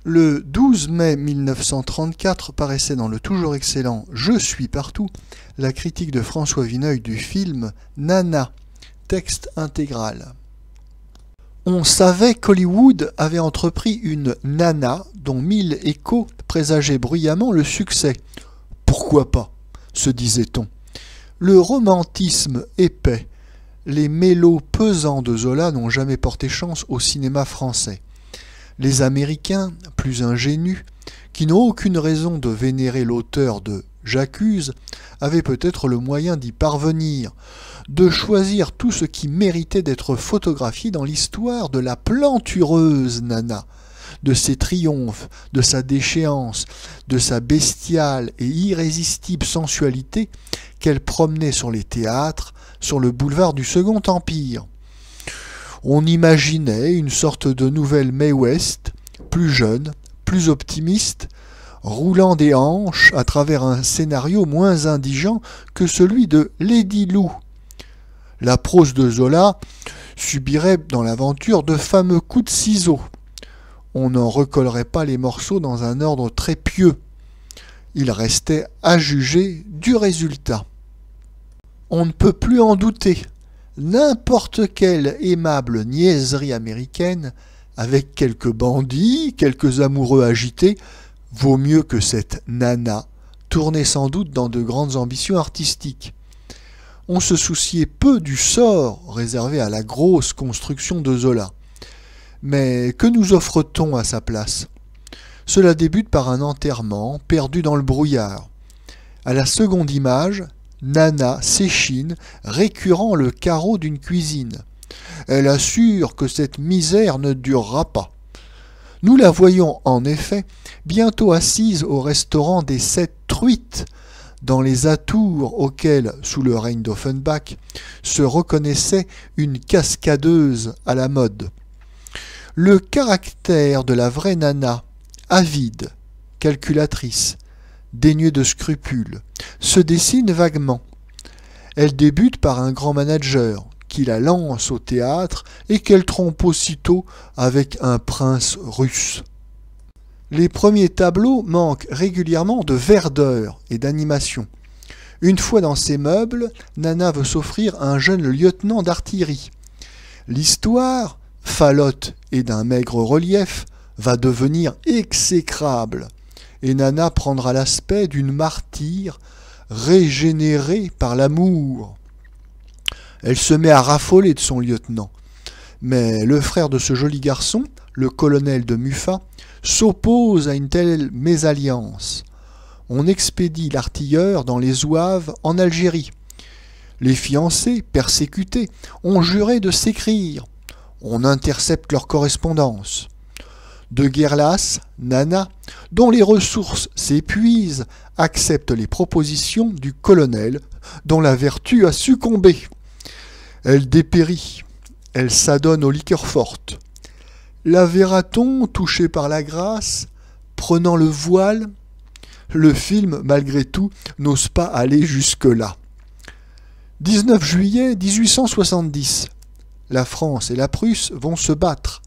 Le 12 mai 1934 paraissait dans le toujours excellent Je suis partout la critique de François Vineuil du film Nana, texte intégral. On savait qu'Hollywood avait entrepris une Nana dont 1000 échos présageaient bruyamment le succès. Pourquoi pas, se disait-on. Le romantisme épais, les mélos pesants de Zola n'ont jamais porté chance au cinéma français. Les Américains, plus ingénus, qui n'ont aucune raison de vénérer l'auteur de J'accuse, avaient peut-être le moyen d'y parvenir, de choisir tout ce qui méritait d'être photographié dans l'histoire de la plantureuse Nana, de ses triomphes, de sa déchéance, de sa bestiale et irrésistible sensualité qu'elle promenait sur les théâtres, sur le boulevard du Second Empire. On imaginait une sorte de nouvelle Mae West, plus jeune, plus optimiste, roulant des hanches à travers un scénario moins indigent que celui de Lady Lou. La prose de Zola subirait dans l'aventure de fameux coups de ciseaux. On n'en recollerait pas les morceaux dans un ordre très pieux. Il restait à juger du résultat. On ne peut plus en douter. N'importe quelle aimable niaiserie américaine, avec quelques bandits, quelques amoureux agités, vaut mieux que cette Nana, tournée sans doute dans de grandes ambitions artistiques. On se souciait peu du sort réservé à la grosse construction de Zola. Mais que nous offre-t-on à sa place? Cela débute par un enterrement perdu dans le brouillard. À la seconde image, Nana s'échine, récurant le carreau d'une cuisine. Elle assure que cette misère ne durera pas. Nous la voyons en effet bientôt assise au restaurant des 7 truites, dans les atours auxquels, sous le règne d'Offenbach, se reconnaissait une cascadeuse à la mode. Le caractère de la vraie Nana, avide, calculatrice, dénuée de scrupules, se dessine vaguement. Elle débute par un grand manager qui la lance au théâtre et qu'elle trompe aussitôt avec un prince russe. Les premiers tableaux manquent régulièrement de verdeur et d'animation. Une fois dans ses meubles, Nana veut s'offrir un jeune lieutenant d'artillerie. L'histoire, falote et d'un maigre relief, va devenir exécrable, et Nana prendra l'aspect d'une martyre régénérée par l'amour. Elle se met à raffoler de son lieutenant, mais le frère de ce joli garçon, le colonel de Muffat, s'oppose à une telle mésalliance. On expédie l'artilleur dans les zouaves en Algérie. Les fiancés, persécutés, ont juré de s'écrire. On intercepte leur correspondance. De guerre lasse, Nana, dont les ressources s'épuisent, accepte les propositions du colonel, dont la vertu a succombé. Elle dépérit, elle s'adonne aux liqueurs fortes. La verra-t-on touchée par la grâce, prenant le voile? Le film, malgré tout, n'ose pas aller jusque-là. 19 juillet 1870. La France et la Prusse vont se battre.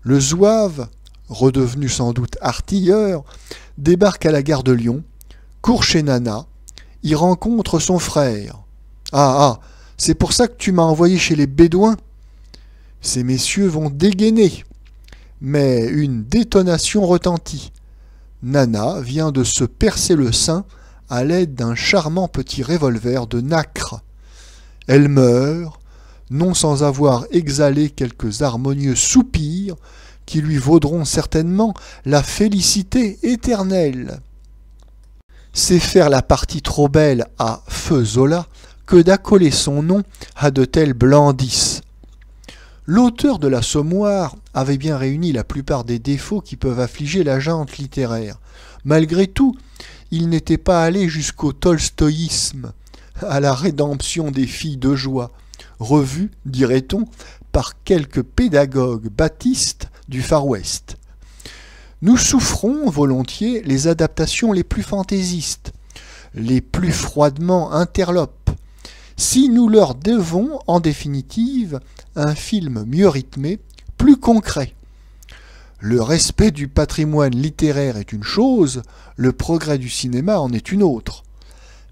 Le zouave, redevenu sans doute artilleur, débarque à la gare de Lyon, court chez Nana, y rencontre son frère. Ah, c'est pour ça que tu m'as envoyé chez les Bédouins. Ces messieurs vont dégainer. Mais une détonation retentit. Nana vient de se percer le sein à l'aide d'un charmant petit revolver de nacre. Elle meurt, non sans avoir exhalé quelques harmonieux soupirs qui lui vaudront certainement la félicité éternelle. C'est faire la partie trop belle à feu Zola que d'accoler son nom à de telles blandices. L'auteur de l'Assommoir avait bien réuni la plupart des défauts qui peuvent affliger la gente littéraire. Malgré tout, il n'était pas allé jusqu'au tolstoïsme, à la rédemption des filles de joie, revue, dirait-on, par quelques pédagogues baptistes du Far West. Nous souffrons volontiers les adaptations les plus fantaisistes, les plus froidement interlopes, si nous leur devons, en définitive, un film mieux rythmé, plus concret. Le respect du patrimoine littéraire est une chose, le progrès du cinéma en est une autre.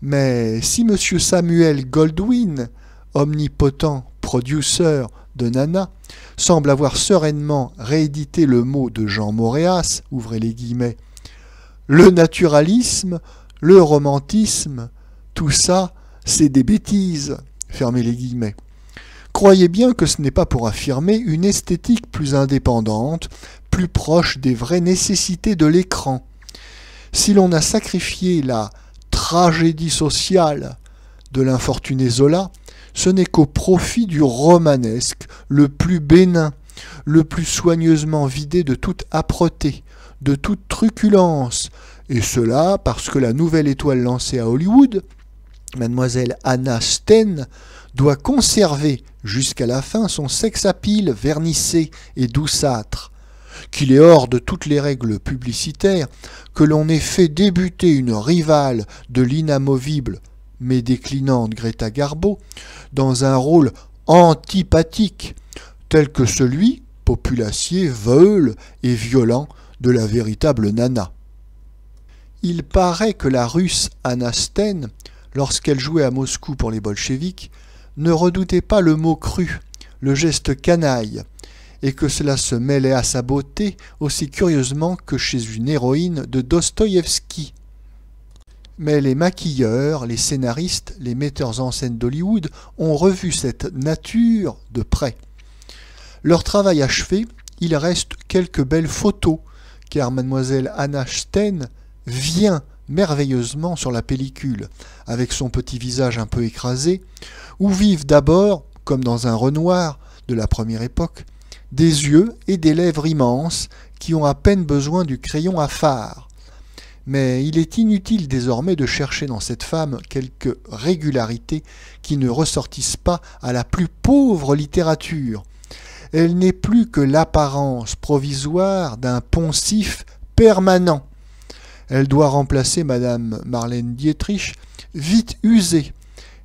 Mais si M. Samuel Goldwyn, omnipotent producer de Nana, semble avoir sereinement réédité le mot de Jean Moréas, ouvrez les guillemets, le naturalisme, le romantisme, tout ça, c'est des bêtises, fermez les guillemets. Croyez bien que ce n'est pas pour affirmer une esthétique plus indépendante, plus proche des vraies nécessités de l'écran. Si l'on a sacrifié la tragédie sociale de l'infortuné Zola, ce n'est qu'au profit du romanesque, le plus bénin, le plus soigneusement vidé de toute âpreté, de toute truculence, et cela parce que la nouvelle étoile lancée à Hollywood, mademoiselle Anna Sten, doit conserver jusqu'à la fin son sex-appeal vernissé et douceâtre, qu'il est hors de toutes les règles publicitaires que l'on ait fait débuter une rivale de l'inamovible mais déclinante Greta Garbo dans un rôle antipathique tel que celui, populacier, veule et violent de la véritable Nana. Il paraît que la Russe Anna Sten, lorsqu'elle jouait à Moscou pour les bolcheviks, ne redoutait pas le mot cru, le geste canaille, et que cela se mêlait à sa beauté aussi curieusement que chez une héroïne de Dostoïevski. Mais les maquilleurs, les scénaristes, les metteurs en scène d'Hollywood ont revu cette nature de près. Leur travail achevé, il reste quelques belles photos, car mademoiselle Anna Sten vient merveilleusement sur la pellicule, avec son petit visage un peu écrasé, où vivent d'abord, comme dans un Renoir de la première époque, des yeux et des lèvres immenses qui ont à peine besoin du crayon à fard. Mais il est inutile désormais de chercher dans cette femme quelques régularités qui ne ressortissent pas à la plus pauvre littérature. Elle n'est plus que l'apparence provisoire d'un poncif permanent. Elle doit remplacer Madame Marlène Dietrich, vite usée,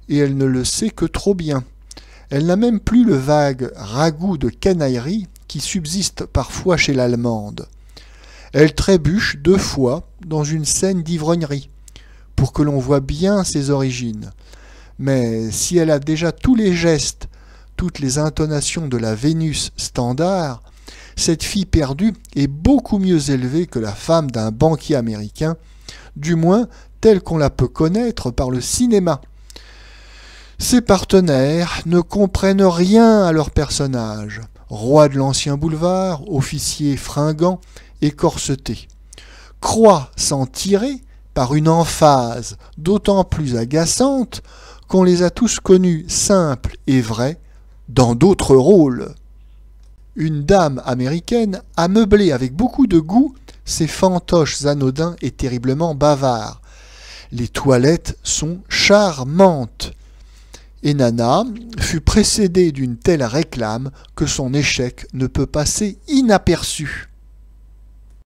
et elle ne le sait que trop bien. Elle n'a même plus le vague ragoût de canaillerie qui subsiste parfois chez l'Allemande. Elle trébuche 2 fois dans une scène d'ivrognerie, pour que l'on voie bien ses origines. Mais si elle a déjà tous les gestes, toutes les intonations de la Vénus standard, cette fille perdue est beaucoup mieux élevée que la femme d'un banquier américain, du moins telle qu'on la peut connaître par le cinéma. Ses partenaires ne comprennent rien à leur personnage, roi de l'ancien boulevard, officier fringant et corseté, croient s'en tirer par une emphase d'autant plus agaçante qu'on les a tous connus simples et vrais dans d'autres rôles. Une dame américaine a meublé avec beaucoup de goût ses fantoches anodins et terriblement bavards. Les toilettes sont charmantes. Et Nana fut précédée d'une telle réclame que son échec ne peut passer inaperçu.